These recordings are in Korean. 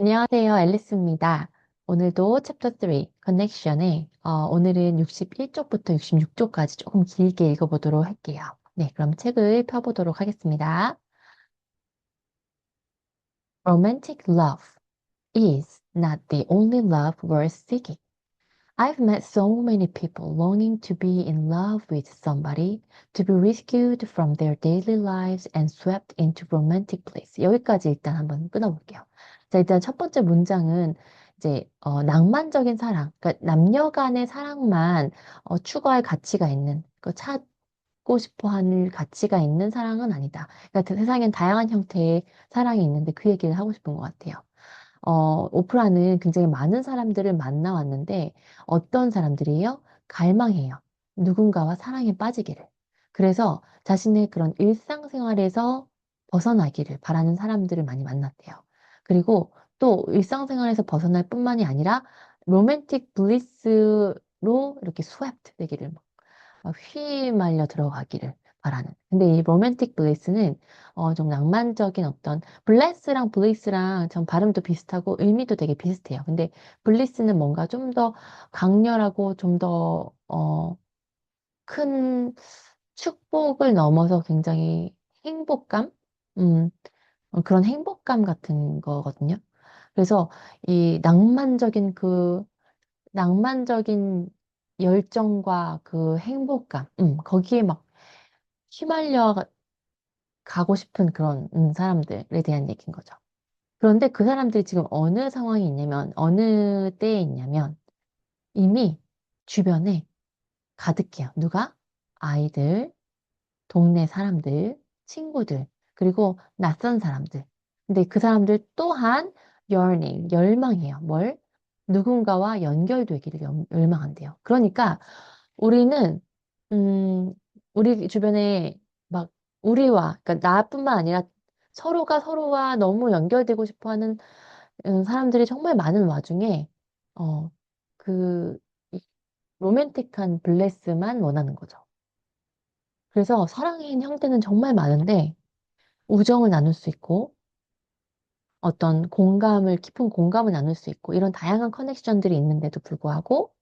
안녕하세요. 앨리스입니다. 오늘도 챕터 3, 커넥션에, 오늘은 61쪽부터 66쪽까지 조금 길게 읽어보도록 할게요. 네, 그럼 책을 펴보도록 하겠습니다. Romantic love is not the only love worth seeking. I've met so many people longing to be in love with somebody, to be rescued from their daily lives and swept into romantic bliss. 여기까지 일단 한번 끊어볼게요. 자, 일단 첫 번째 문장은 이제 낭만적인 사랑, 그러니까 남녀 간의 사랑만 추구할 가치가 있는, 찾고 싶어 하는 가치가 있는 사랑은 아니다. 그러니까 세상엔 다양한 형태의 사랑이 있는데 그 얘기를 하고 싶은 것 같아요. 오프라는 굉장히 많은 사람들을 만나왔는데 어떤 사람들이에요? 갈망해요. 누군가와 사랑에 빠지기를. 그래서 자신의 그런 일상생활에서 벗어나기를 바라는 사람들을 많이 만났대요. 그리고 또 일상생활에서 벗어날 뿐만이 아니라 로맨틱 블리스로 이렇게 스왑트 되기를 휘말려 들어가기를 바라는. 근데 이 로맨틱 블리스는 좀 낭만적인 어떤 블레스랑 블리스랑 전 발음도 비슷하고 의미도 되게 비슷해요. 근데 블리스는 뭔가 좀 더 강렬하고 좀 더 큰 축복을 넘어서 굉장히 행복감? 음, 그런 행복감 같은 거거든요. 그래서 이 낭만적인 열정과 그 행복감, 거기에 막 휘말려 가고 싶은 그런 사람들에 대한 얘기인 거죠. 그런데 그 사람들이 지금 어느 상황이 있냐면, 어느 때에 있냐면, 이미 주변에 가득해요. 누가? 아이들, 동네 사람들, 친구들, 그리고 낯선 사람들. 근데 그 사람들 또한 열망해요. 뭘? 누군가와 연결되기를 열망한대요. 그러니까 우리는, 음, 우리 주변에 막 그러니까 나뿐만 아니라 서로가 서로와 너무 연결되고 싶어 하는 사람들이 정말 많은 와중에, 어, 그, 이 로맨틱한 블레스만 원하는 거죠. 그래서 사랑의 형태는 정말 많은데, 우정을 나눌 수 있고, 깊은 공감을 나눌 수 있고, 이런 다양한 커넥션들이 있는데도 불구하고,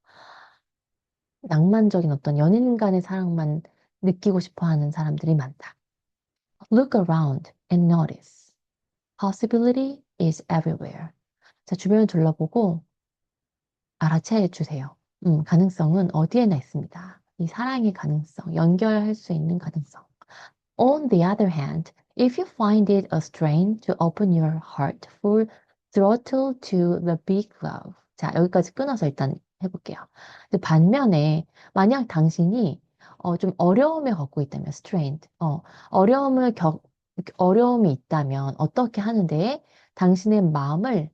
낭만적인 어떤 연인 간의 사랑만 느끼고 싶어 하는 사람들이 많다. Look around and notice. Possibility is everywhere. 자, 주변을 둘러보고 알아채 주세요. 가능성은 어디에나 있습니다. 이 사랑의 가능성, 연결할 수 있는 가능성. On the other hand, if you find it a strain to open your heart full throttle to the big love. 자, 여기까지 끊어서 일단 해볼게요. 근데 반면에, 만약 당신이 좀 어려움에 겪고 있다면, strained, 어려움을 어려움이 있다면 어떻게 하는데 당신의 마음을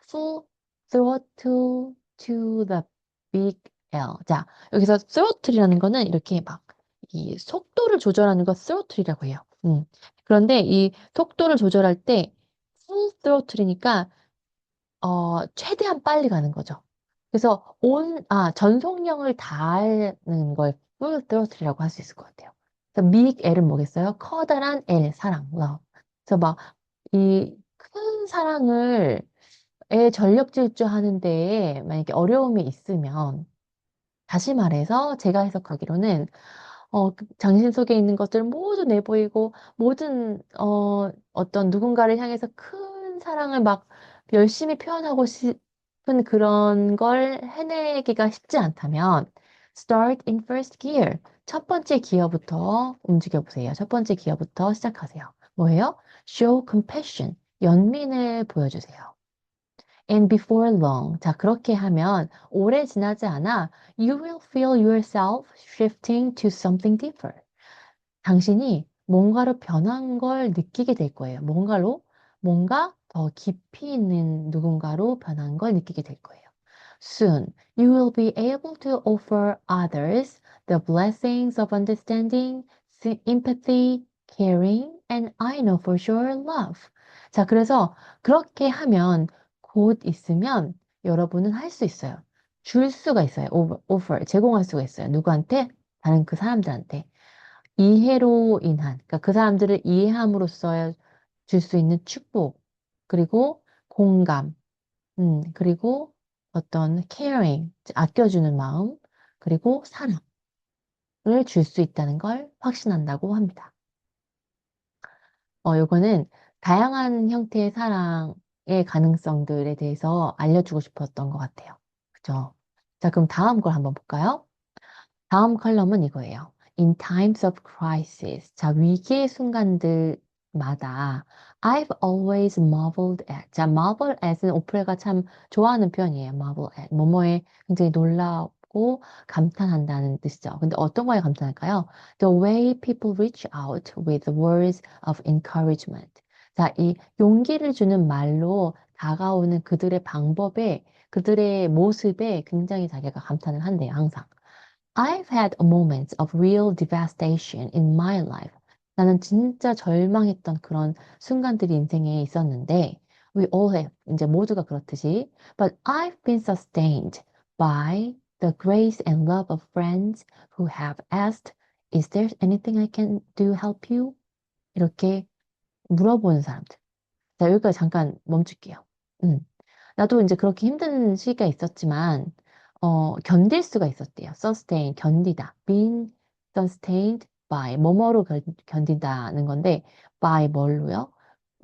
full throttle to the big L. 자, 여기서 throttle이라는 거는 이렇게 막 이 속도를 조절하는 거 throttle이라고 해요. 그런데 이 속도를 조절할 때 full throttle이니까 최대한 빨리 가는 거죠. 그래서 전속력을 다하는 걸 full throttle이라고 할 수 있을 것 같아요. 그래서 big L은 뭐겠어요? 커다란 L, 사랑, love. 그래서 막 이 큰 사랑을 에 전력 질주하는 데에 만약에 어려움이 있으면, 다시 말해서 제가 해석하기로는 당신 속에 있는 것들을 모두 내보이고 어떤 누군가를 향해서 큰 사랑을 막 열심히 표현하고 싶은 그런 걸 해내기가 쉽지 않다면 start in first gear. 첫 번째 기어부터 움직여 보세요. 첫 번째 기어부터 시작하세요. 뭐예요? Show compassion. 연민을 보여주세요. And before long. 자, 그렇게 하면 오래 지나지 않아 you will feel yourself shifting to something different. 당신이 뭔가로 변한 걸 느끼게 될 거예요. 뭔가 더 깊이 있는 누군가로 변한 걸 느끼게 될 거예요. Soon, you will be able to offer others the blessings of understanding, empathy, caring, and I know for sure love. 자, 그래서 그렇게 하면 곧 있으면 여러분은 할 수 있어요. 줄 수가 있어요. offer, 제공할 수가 있어요. 누구한테? 다른 그 사람들한테. 그러니까 그 사람들을 이해함으로써 줄 수 있는 축복, 그리고 공감, 그리고 어떤 caring, 아껴주는 마음, 그리고 사랑을 줄 수 있다는 걸 확신한다고 합니다. 요거는 다양한 형태의 사랑의 가능성들에 대해서 알려주고 싶었던 것 같아요. 그죠? 자, 그럼 다음 걸 한번 볼까요? 다음 컬럼은 이거예요. In times of crisis. 자, 위기의 순간들마다 I've always marveled at. 자, marvel at은 오프레가 참 좋아하는 표현이에요. marvel at. 뭐뭐에 굉장히 놀랍고 감탄한다는 뜻이죠. 근데 어떤 거에 감탄할까요? The way people reach out with words of encouragement. 자, 이 용기를 주는 말로 다가오는 그들의 방법에, 그들의 모습에 굉장히 자기가 감탄을 한대요, 항상. I've had moments of real devastation in my life. 나는 진짜 절망했던 그런 순간들이 인생에 있었는데, we all have, 이제 모두가 그렇듯이, but I've been sustained by the grace and love of friends who have asked, is there anything I can do help you? 이렇게 물어보는 사람들. 자, 여기까지 잠깐 멈출게요. 음. 나도 이제 그렇게 힘든 시기가 있었지만, 견딜 수가 있었대요. sustain, 견디다. being sustained by, 뭐뭐로 견딘다는 건데, by 뭘로요?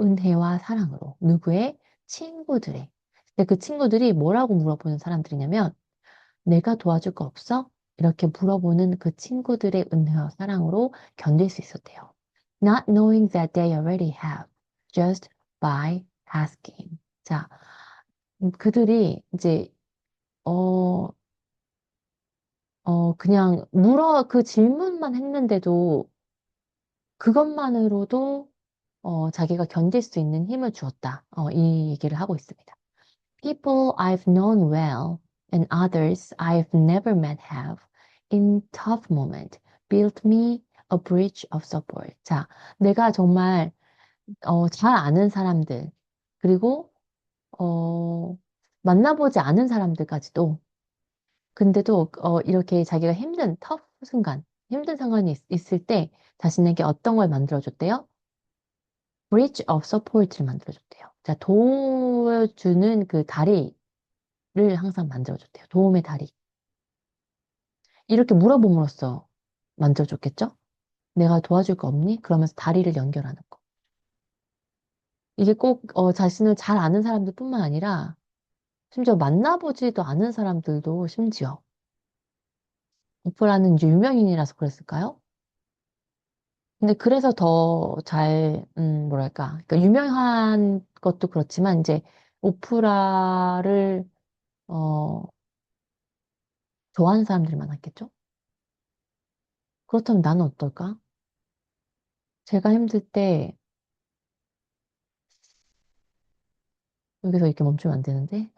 은혜와 사랑으로. 누구의? 친구들의. 근데 그 친구들이 뭐라고 물어보는 사람들이냐면, 내가 도와줄 거 없어? 이렇게 물어보는 그 친구들의 은혜와 사랑으로 견딜 수 있었대요. Not knowing that they already have, just by asking. 자, 그들이 이제, 어, 그냥 그 질문만 했는데도 그것만으로도 자기가 견딜 수 있는 힘을 주었다. 이 얘기를 하고 있습니다. People I've known well and others I've never met have, in tough moment, built me a bridge of support. 자, 내가 정말 잘 아는 사람들, 그리고 만나보지 않은 사람들까지도, 근데도 이렇게 자기가 힘든 터프 순간, 힘든 상황이 있을 때 자신에게 어떤 걸 만들어줬대요? Bridge of Support를 만들어줬대요. 자, 도와주는 그 다리를 항상 만들어줬대요. 도움의 다리. 이렇게 물어봄으로써 만들어줬겠죠? 내가 도와줄 거 없니? 그러면서 다리를 연결하는 거. 이게 꼭 자신을 잘 아는 사람들뿐만 아니라 심지어 만나보지도 않은 사람들도 심지어 오프라는 이제 유명인이라서 그랬을까요? 근데 그래서 더 잘, 뭐랄까. 그러니까 유명한 것도 그렇지만 이제 오프라를, 어, 좋아하는 사람들이 많았겠죠? 그렇다면 나는 어떨까? 제가 힘들 때, 여기서 이렇게 멈추면 안 되는데?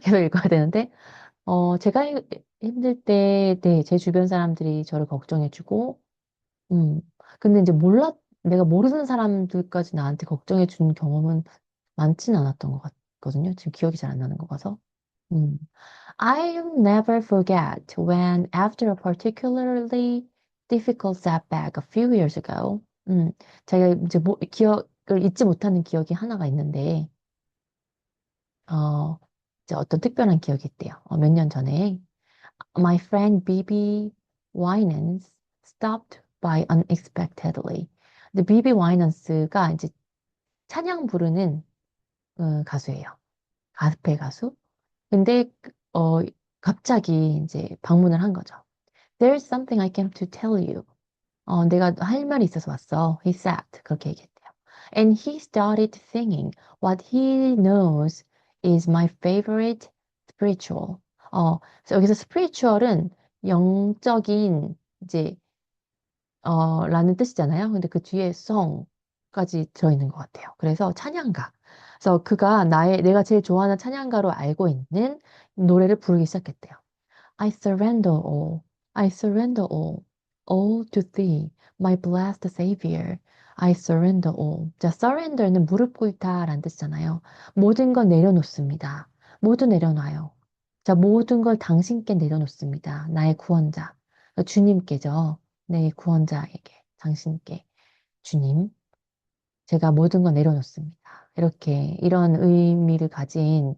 계속 읽어야 되는데? 제가 힘들 때, 네, 제 주변 사람들이 저를 걱정해주고, 음, 근데 이제 내가 모르는 사람들까지 나한테 걱정해준 경험은 많지는 않았던 것 같거든요. 지금 기억이 잘 안 나는 거 봐서. 음. I'll never forget when, after a particularly difficult setback a few years ago, 제가 이제 기억을 잊지 못하는 기억이 하나가 있는데, 어, 이제 어떤 특별한 기억이 있대요. 몇 년 전에. My friend Bibi Winans stopped by unexpectedly. 근데 비비 와이넌스가 이제 찬양 부르는 가수예요. 가스펠 가수. 근데 갑자기 이제 방문을 한 거죠. There's something I came to tell you. 내가 할 말이 있어서 왔어. He said. 그렇게 얘기했대요. And he started singing what he knows is my favorite spiritual. 그래서 여기서 spiritual은 영적인 이제 라는 뜻이잖아요. 근데 그 뒤에 song까지 들어있는 것 같아요. 그래서 찬양가. 그래서 내가 제일 좋아하는 찬양가로 알고 있는 노래를 부르기 시작했대요. I surrender all. I surrender all. All to thee, my blessed Savior. I surrender all. 자, surrender는 무릎 꿇다라는 뜻이잖아요. 모든 걸 내려놓습니다. 모두 내려놔요. 자, 모든 걸 당신께 내려놓습니다. 나의 구원자. 주님께죠. 내 구원자에게, 당신께. 주님, 제가 모든 걸 내려놓습니다. 이렇게 이런 의미를 가진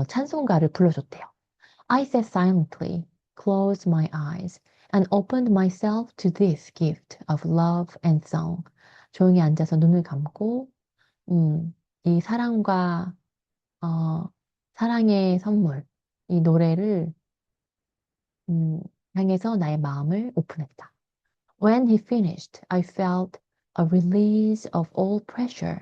찬송가를 불러줬대요. I sat silently, closed my eyes, and opened myself to this gift of love and song. 조용히 앉아서 눈을 감고, 이 사랑과, 어, 사랑의 선물, 이 노래를, 음, 향해서 나의 마음을 오픈했다. When he finished, I felt a release of all pressure.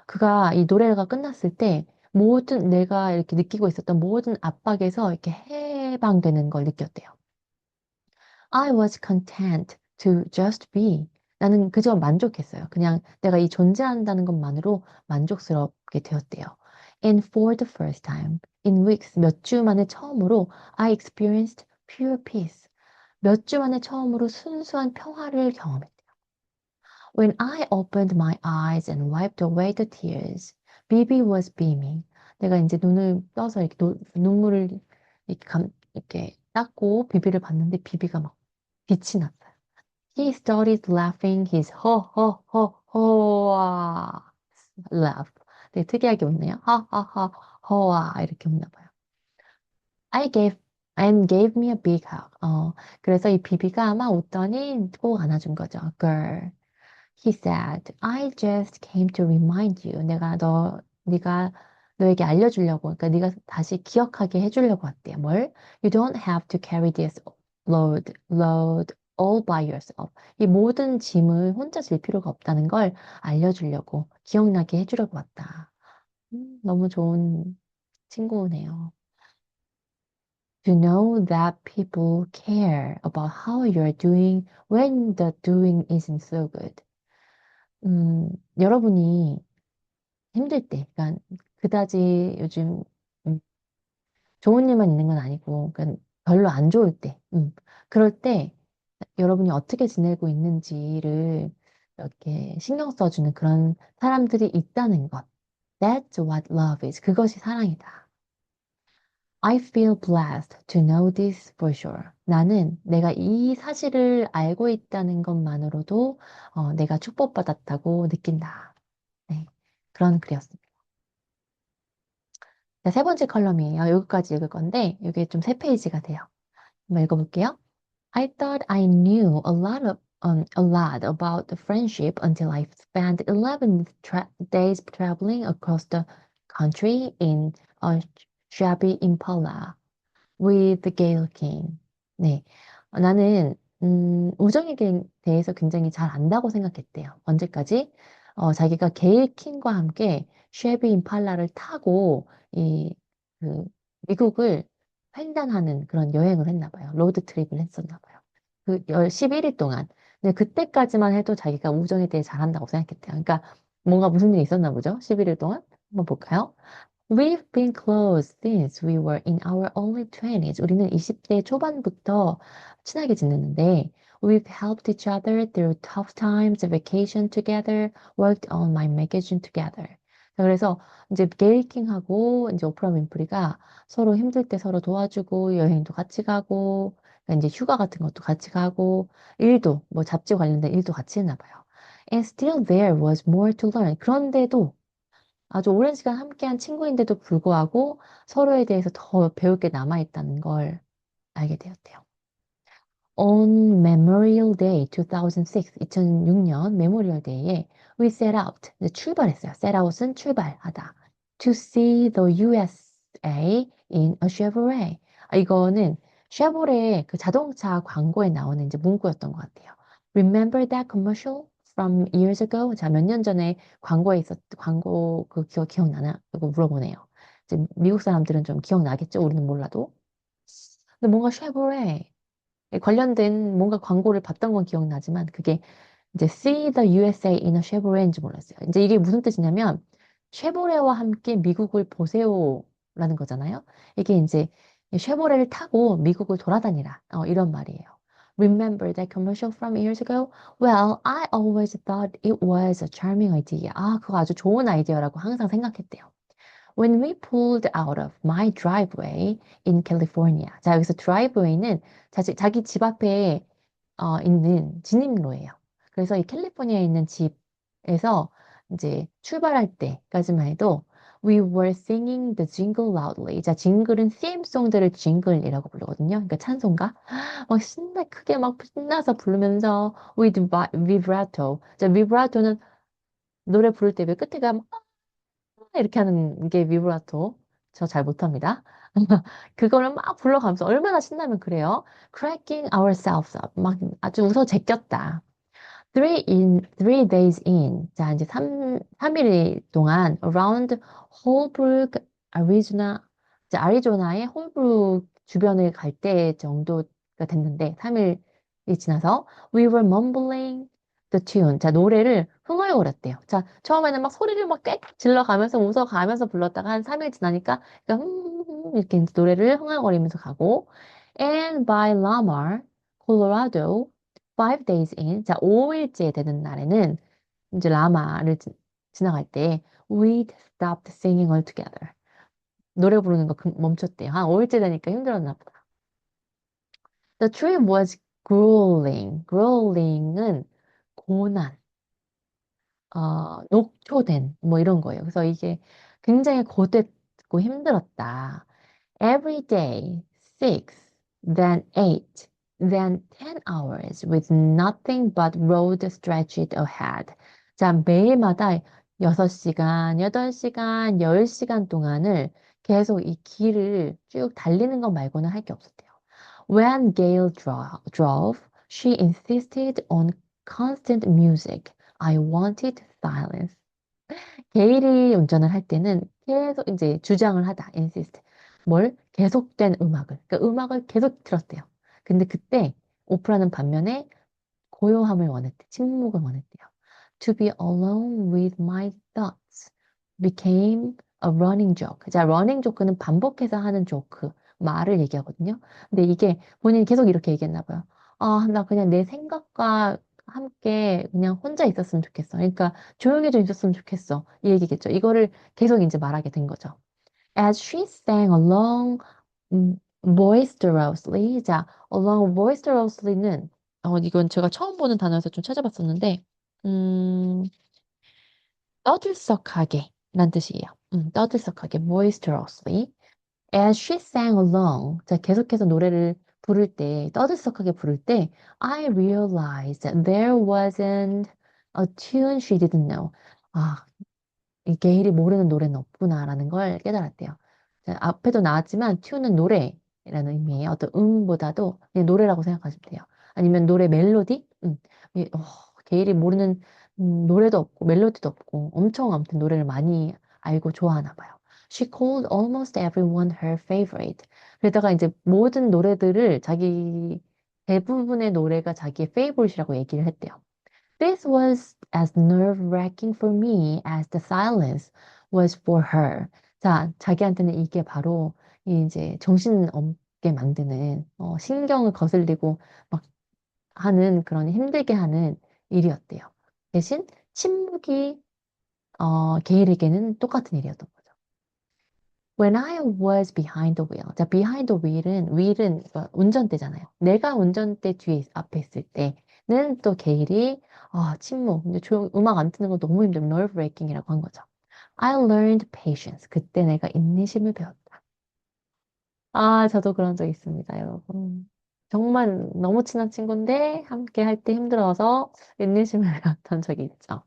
그가 이 노래가 끝났을 때 모든 내가 이렇게 느끼고 있었던 모든 압박에서 이렇게 해방되는 걸 느꼈대요. I was content to just be. 나는 그저 만족했어요. 그냥 내가 이 존재한다는 것만으로 만족스럽게 되었대요. And for the first time, in weeks, 몇 주 만에 처음으로 I experienced pure peace. 몇 주 만에 처음으로 순수한 평화를 경험했대요. When I opened my eyes and wiped away the tears, Bibi was beaming. 내가 이제 눈을 떠서 이렇게 눈물을 이렇게 닦고 비비를 봤는데 비비가 막 빛이 났어요. He started laughing his 허허허허와 laugh. 되게 특이하게 웃네요. 하하하 허와 이렇게 웃나 봐요. I gave and gave me a big hug. 그래서 이 비비가 막 웃더니 꼭 안아준 거죠. Girl. He said, I just came to remind you. 네가 너에게 알려주려고, 그러니까 네가 다시 기억하게 해주려고 왔대요. 뭘? You don't have to carry this load all by yourself. 이 모든 짐을 혼자 질 필요가 없다는 걸 알려주려고, 기억나게 해주려고 왔다. 너무 좋은 친구네요. To know that people care about how you're doing when the doing isn't so good. 여러분이 힘들 때, 그러니까 그다지 요즘 음, 좋은 일만 있는 건 아니고, 그러니까 별로 안 좋을 때, 그럴 때 여러분이 어떻게 지내고 있는지를 이렇게 신경 써주는 그런 사람들이 있다는 것. That's what love is. 그것이 사랑이다. I feel blessed to know this for sure. 나는 내가 이 사실을 알고 있다는 것만으로도 내가 축복받았다고 느낀다. 네, 그런 글이었습니다. 자, 세 번째 컬럼이에요. 여기까지 읽을 건데, 이게 좀 세 페이지가 돼요. 한번 읽어볼게요. I thought I knew a lot about the friendship until I spent 11 days traveling across the country in a shabby Impala with Gail King. 네. 나는, 우정에 대해서 굉장히 잘 안다고 생각했대요. 언제까지? 자기가 게일 킹과 함께 쉐비 임팔라를 타고 그, 미국을 횡단하는 그런 여행을 했나 봐요. 로드 트립을 했었나 봐요. 11일 동안. 근데 그때까지만 해도 자기가 우정에 대해 잘한다고 생각했대요. 그러니까 뭔가 무슨 일이 있었나 보죠? 11일 동안. 한번 볼까요? We've been close since we were in our early 20s. 우리는 20대 초반부터 친하게 지냈는데, we've helped each other through tough times, vacation together, worked on my magazine together. 자, 그래서 이제 게이킹하고 이제 오프라 윈프리가 서로 힘들 때 서로 도와주고 여행도 같이 가고 그러니까 이제 휴가 같은 것도 같이 가고 일도 뭐 잡지 관련된 일도 같이 했나 봐요. And still there was more to learn. 그런데도 아주 오랜 시간 함께한 친구인데도 불구하고 서로에 대해서 더 배울 게 남아있다는 걸 알게 되었대요. On Memorial Day 2006, 2006년 메모리얼 데이에 we set out, 이제 출발했어요. set out은 출발하다. To see the USA in a Chevrolet. 이거는 쉐보레 그 자동차 광고에 나오는 이제 문구였던 것 같아요. Remember that commercial from years ago? 자, 몇 년 전에 광고에 광고 그 기억나나? 이거 물어보네요. 이제 미국 사람들은 좀 기억나겠죠? 우리는 몰라도. 근데 뭔가 쉐보레 관련된 뭔가 광고를 봤던 건 기억나지만 그게 이제 See the USA in a Chevrolet인지 몰랐어요. 이제 이게 무슨 뜻이냐면 쉐보레와 함께 미국을 보세요라는 거잖아요. 이게 이제 쉐보레를 타고 미국을 돌아다니라 이런 말이에요. Remember that commercial from years ago? Well, I always thought it was a charming idea. 그거 아주 좋은 아이디어라고 항상 생각했대요. When we pulled out of my driveway in California. 자, 여기서 driveway는 자기 집 앞에 있는 진입로예요. 그래서 이 캘리포니아에 있는 집에서 이제 출발할 때까지만 해도 We were singing the jingle loudly. 자, 징글은 CM송들을 징글이라고 부르거든요. 그러니까 찬송가. 막 크게 막 신나서 부르면서 with vibrato. 자, vibrato는 노래 부를 때 왜 끝에가 막 이렇게 하는 게 비브라토. 저 잘 못합니다. 그거를 막 불러가면서 얼마나 신나면 그래요. Cracking ourselves up. 막 아주 웃어 제꼈다. 3 days in. 자, 이제 3일 동안 around 홀브룩, 아리조나, 이제 아리조나의 홀브룩 주변을 갈 때 정도가 됐는데, 3일이 지나서 we were mumbling the tune. 자, 노래를 흥얼거렸대요. 자, 처음에는 막 소리를 막 꽥 질러가면서 웃어가면서 불렀다가 한 3일 지나니까 그러니까 이렇게 이제 노래를 흥얼거리면서 가고 and by Lamar, Colorado 5 days in. 자, 5일째 되는 날에는 이제 라마를 지나갈 때 we'd stopped singing altogether. 노래 부르는 거 멈췄대요. 한 5일째 되니까 힘들었나 보다. The trip was grueling. grueling은 고난, 녹초된 뭐 이런 거예요. 그래서 이게 굉장히 고됐고 힘들었다. Every day, 6, then 8, then 10 hours with nothing but road stretched ahead. 자, 매일마다 6시간, 8시간, 10시간 동안을 계속 이 길을 쭉 달리는 것 말고는 할 게 없었대요. When Gail drove, she insisted on constant music. I wanted silence. 게일이 운전을 할 때는 계속 이제 주장을 하다, insist. 뭘? 계속된 음악을. 그러니까 음악을 계속 들었대요. 근데 그때 오프라는 반면에 고요함을 원했대. 침묵을 원했대요. To be alone with my thoughts became a running joke. 자, running joke는 반복해서 하는 조크, 말을 얘기하거든요. 근데 이게 본인이 계속 이렇게 얘기했나 봐요. 아, 나 그냥 내 생각과 함께 그냥 혼자 있었으면 좋겠어. 그러니까 조용히 좀 있었으면 좋겠어. 이 얘기겠죠. 이거를 계속 이제 말하게 된 거죠. As she sang along boisterously. 자, along boisterously는 이건 제가 처음 보는 단어여서 좀 찾아봤었는데 떠들썩하게 란 뜻이에요. 떠들썩하게 boisterously. As she sang along. 자, 계속해서 노래를 부를 때, 떠들썩하게 부를 때, I realized that there wasn't a tune she didn't know. 아, 이 게일이 모르는 노래는 없구나라는 걸 깨달았대요. 자, 앞에도 나왔지만 튜는 노래라는 의미예요. 어떤 음보다도 그냥 노래라고 생각하시면 돼요. 아니면 노래 멜로디? 게일이 모르는 노래도 없고 멜로디도 없고 엄청 아무튼 노래를 많이 알고 좋아하나 봐요. She called almost everyone her favorite. 그러다가 이제 모든 노래들을 대부분의 노래가 자기의 favorite이라고 얘기를 했대요. This was as nerve-wracking for me as the silence was for her. 자, 자기한테는 이게 바로 이제 정신 없게 만드는, 신경을 거슬리고 막 하는 그런 힘들게 하는 일이었대요. 대신 침묵이, 게일에게는 똑같은 일이었던 거죠. When I was behind the wheel. 자, behind the wheel은 운전대잖아요. 내가 운전대 앞에 있을 때는 또 게일이, 침묵. 근데 음악 안 트는 거 너무 힘들어. nerve-wracking이라고 한 거죠. I learned patience. 그때 내가 인내심을 배웠다. 아, 저도 그런 적 있습니다, 여러분. 정말 너무 친한 친구인데 함께 할 때 힘들어서 인내심을 배웠던 적이 있죠.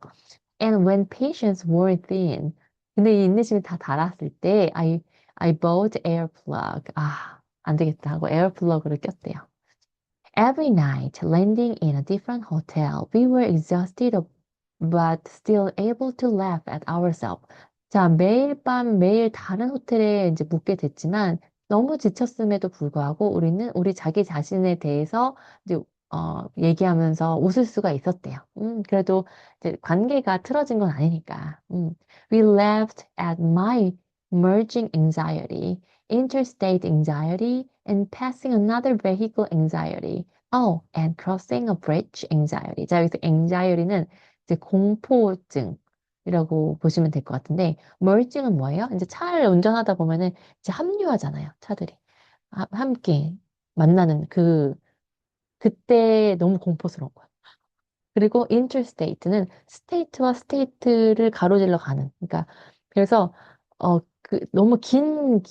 And when patience wore thin. 근데 이 인내심이 다 닳았을 때 I bought air plug. 아, 안 되겠다 하고 에어 플러그를 꼈대요. Every night, landing in a different hotel, we were exhausted but still able to laugh at ourselves. 자, 매일 밤 매일 다른 호텔에 이제 묵게 됐지만 너무 지쳤음에도 불구하고 우리는 우리 자기 자신에 대해서 이제 얘기하면서 웃을 수가 있었대요. 그래도 이제 관계가 틀어진 건 아니니까. We laughed at my merging anxiety, interstate anxiety, and passing another vehicle anxiety. Oh, and crossing a bridge anxiety. 자, 여기서 anxiety는 이제 공포증이라고 보시면 될 것 같은데, merging은 뭐예요? 이제 차를 운전하다 보면은 이제 합류하잖아요, 차들이. 함께 만나는 그때 너무 공포스러운 거야. 그리고 interstate는 state와 state를 가로질러 가는. 그러니까 그래서 너무 긴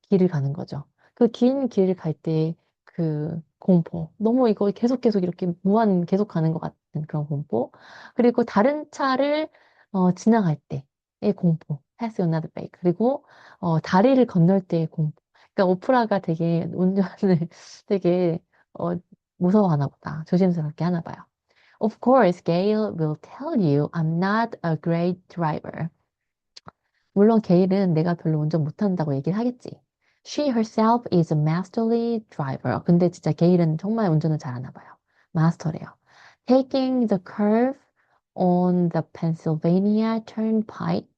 길을 가는 거죠. 그 긴 길을 갈 때 그 공포. 너무 이거 계속 이렇게 무한 계속 가는 것 같은 그런 공포. 그리고 다른 차를 지나갈 때의 공포. pass another bay. 그리고 다리를 건널 때의 공포. 그러니까 오프라가 되게 운전을 되게 어, 무서워하나 보다. 조심스럽게 하나 봐요. Of course, Gail will tell you I'm not a great driver. 물론 게일은 내가 별로 운전 못한다고 얘기를 하겠지. She herself is a masterly driver. 근데 진짜 게일은 정말 운전을 잘하나 봐요. 마스터래요. Taking the curve on the Pennsylvania Turnpike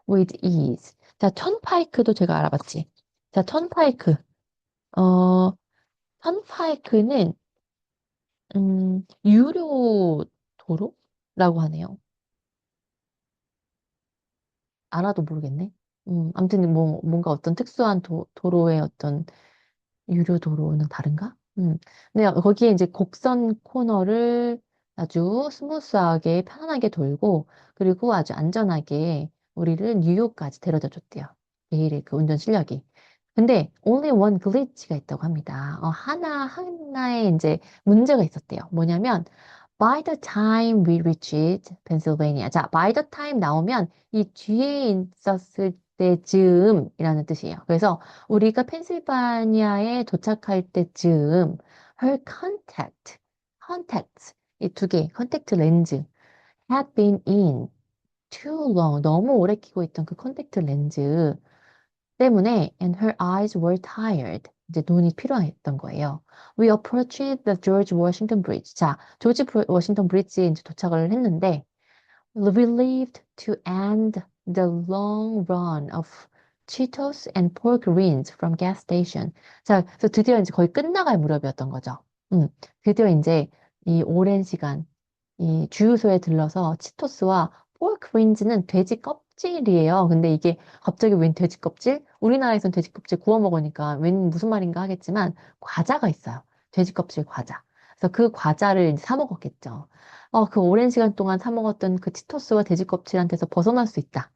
with ease. 자, 턴파이크도 제가 알아봤지. 자, 턴파이크. 어, 턴파이크는 유료 도로라고 하네요. 알아도 모르겠네. 아무튼 뭐 뭔가 어떤 특수한 도로의 어떤 유료 도로는 다른가? 근데 거기에 이제 곡선 코너를 아주 스무스하게 편안하게 돌고 그리고 아주 안전하게 우리를 뉴욕까지 데려다 줬대요. 게일의 그 운전 실력이. 근데 only one glitch가 있다고 합니다. 하나에 이제 문제가 있었대요. 뭐냐면 by the time we reached Pennsylvania. 자, by the time 나오면 이 뒤에 있었을 때쯤이라는 뜻이에요. 그래서 우리가 펜실바니아에 도착할 때쯤 her contacts 이 두 개, 컨택트 렌즈 had been in too long 너무 오래 끼고 있던 그 컨택트 렌즈 때문에 and her eyes were tired 이제 눈이 피로했던 거예요. We approached the George Washington Bridge. 자, 조지 워싱턴 브리지에 이제 도착을 했는데 relieved to end the long run of Cheetos and pork rinds from gas station. 자, 그래서 드디어 이제 거의 끝나갈 무렵이었던 거죠. 음, 드디어 이제 이 오랜 시간 이 주유소에 들러서 치토스와 포크 린즈는 돼지 껍질이에요. 근데 이게 갑자기 웬 돼지 껍질? 우리나라에선 돼지 껍질 구워 먹으니까 웬 무슨 말인가 하겠지만 과자가 있어요. 돼지 껍질 과자. 그래서 그 과자를 이제 사 먹었겠죠. 그 오랜 시간 동안 사 먹었던 그 치토스와 돼지 껍질한테서 벗어날 수 있다.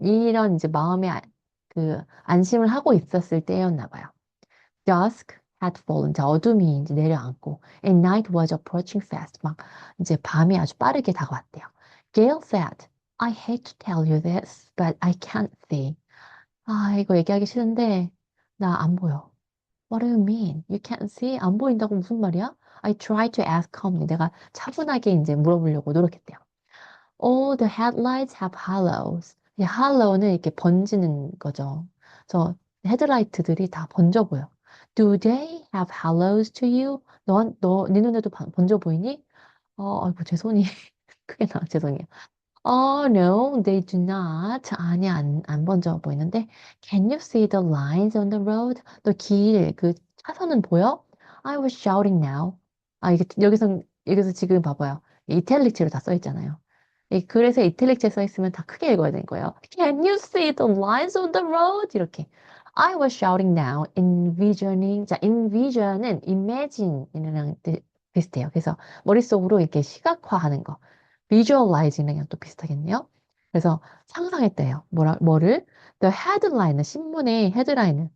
이런 이제 마음의 그 안심을 하고 있었을 때였나 봐요. Dusk had fallen. 자, 어둠이 이제 내려앉고 and night was approaching fast. 막 이제 밤이 아주 빠르게 다가왔대요. Gail said, I hate to tell you this, but I can't see. 이거 얘기하기 싫은데 나 안 보여. What do you mean? You can't see? 안 보인다고 무슨 말이야? I tried to ask calmly. 내가 차분하게 이제 물어보려고 노력했대요. All the headlights have hollows. 이 hollow는 이렇게 번지는 거죠. 저 헤드라이트들이 다 번져 보여. Do they have hollows to you? 네 눈에도 번져 보이니? 아이고, 제 손이 크게 나와, 죄송해요. No, they do not. 아니, 안 번져 보이는데. Can you see the lines on the road? 너 그 차선은 보여? I was shouting now. 이게 여기서 지금 봐봐요. 이탈릭체로 다 써 있잖아요. 그래서 이탈릭체 써 있으면 다 크게 읽어야 되는 거예요. Can you see the lines on the road? 이렇게. I was shouting now, envisioning. 자, envision은 imagine이랑 비슷해요. 그래서 머릿속으로 이렇게 시각화하는 거. visualizing이랑 또 비슷하겠네요. 그래서 상상했대요. 뭐를? The headline, 신문의 헤드라인은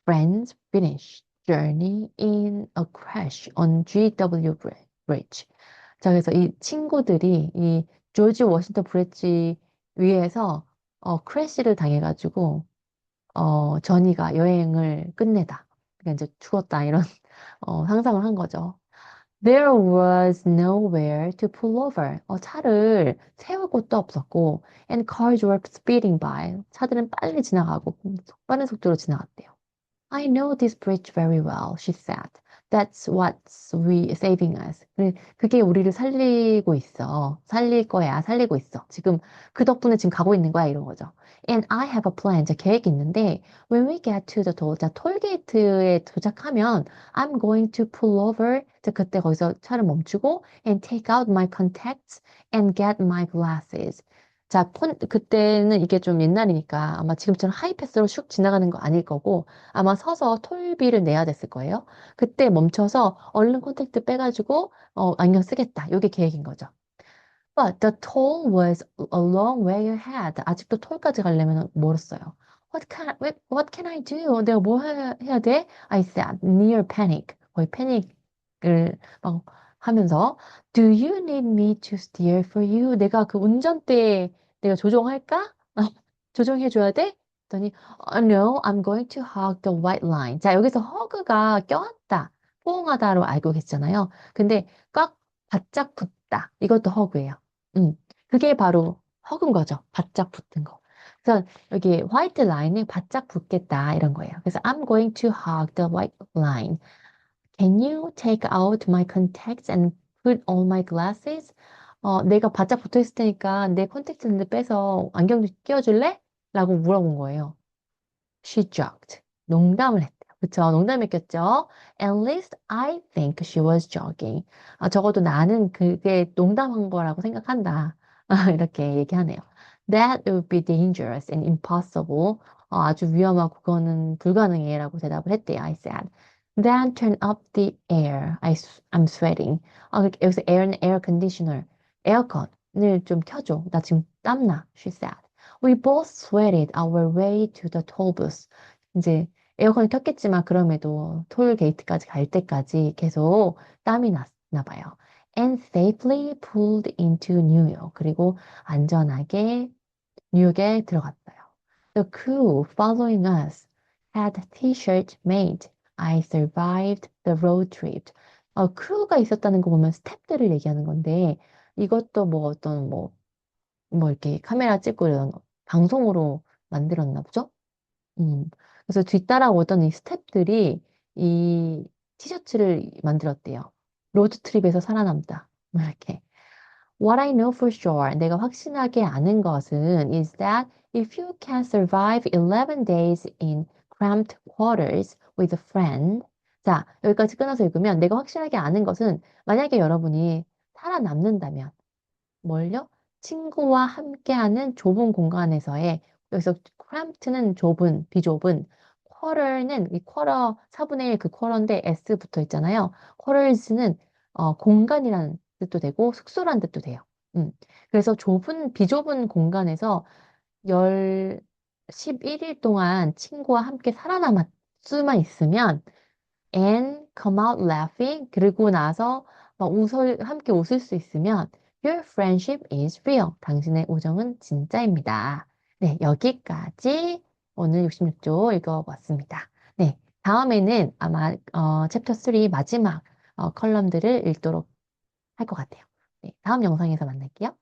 Friends finish journey in a crash on GW Bridge. 자, 그래서 이 친구들이 이 조지 워싱턴 브릿지 위에서 크래시를 당해가지고 저니가 여행을 끝내다. 그러니까 이제 죽었다 이런 상상을 한 거죠. There was nowhere to pull over. 차를 세울 곳도 없었고, and cars were speeding by. 차들은 빨리 지나가고, 빠른 속도로 지나갔대요. I know this bridge very well, she said. That's what's saving us. 그게 우리를 살리고 있어. 살릴 거야. 살리고 있어. 지금 그 덕분에 지금 가고 있는 거야. 이런 거죠. And I have a plan. 자, 계획이 있는데, when we get to the toll, 자, 톨게이트에 도착하면, I'm going to pull over. 자, 그때 거기서 차를 멈추고, and take out my contacts and get my glasses. 자, 그때는 이게 좀 옛날이니까 아마 지금처럼 하이패스로 슉 지나가는 거 아닐 거고 아마 서서 톨비를 내야 됐을 거예요. 그때 멈춰서 얼른 콘택트 빼가지고 안경 쓰겠다. 이게 계획인 거죠. But the toll was a long way ahead. 아직도 톨까지 가려면 멀었어요. What can I do? 내가 뭐 해야 돼? I said, near panic. 거의 패닉을 막 하면서 Do you need me to steer for you? 내가 그 운전대에 내가 조종할까? 조종해줘야 돼? 그랬더니 No, I'm going to hug the white line. 자, 여기서 hug가 껴안다, 포옹하다로 알고 계시잖아요. 근데 꽉 바짝 붙다. 이것도 hug예요. 음, 그게 바로 허근 거죠. 바짝 붙은 거. 그래서 여기 화이트 라인에 바짝 붙겠다 이런 거예요. 그래서 I'm going to hug the white line. Can you take out my contacts and put on my glasses? 내가 바짝 붙어 있을 테니까 내 컨택트 렌즈 빼서 안경 좀 끼워줄래? 라고 물어본 거예요. She joked. 농담을 했대요. 그쵸? 농담했겠죠? At least I think she was joking. 적어도 나는 그게 농담한 거라고 생각한다. 이렇게 얘기하네요. That would be dangerous and impossible. 아주 위험하고 그거는 불가능해라고 대답을 했대요. I said. Then turn up the air. I'm sweating. 여기서 air는 air conditioner. 에어컨을 좀 켜줘. 나 지금 땀나. She said. We both sweated our way to the toll booth. 이제 에어컨을 켰겠지만 그럼에도 톨 게이트까지 갈 때까지 계속 땀이 났나 봐요. And safely pulled into New York. 그리고 안전하게 뉴욕에 들어갔어요. The crew following us had t-shirts made. I survived the road trip. 크루가 있었다는 거 보면 스태프들을 얘기하는 건데 이것도 뭐 어떤 뭐 이렇게 카메라 찍고 이런 방송으로 만들었나 보죠? 음. 그래서 뒤따라오던 이 스태프들이 이 티셔츠를 만들었대요. 로드트립에서 살아남다. 뭐 이렇게. What I know for sure, 내가 확신하게 아는 것은 is that if you can survive 11 days in cramped quarters with a friend. 자, 여기까지 끊어서 읽으면 내가 확실하게 아는 것은 만약에 여러분이 살아남는다면 뭘요? 친구와 함께하는 좁은 공간에서의 여기서 cramped는 좁은, 비좁은, quarter는 이 quarter 4분의 1 그 quarter인데 S 붙어 있잖아요. quarters는 공간이라는 뜻도 되고 숙소라는 뜻도 돼요. 그래서 비좁은 공간에서 열 11일 동안 친구와 함께 살아남을 수만 있으면 and come out laughing. 그러고 나서 함께 웃을 수 있으면 your friendship is real. 당신의 우정은 진짜입니다. 네, 여기까지 오늘 66조 읽어봤습니다. 네, 다음에는 아마 챕터 3 마지막 컬럼들을 읽도록 할 것 같아요. 네, 다음 영상에서 만날게요.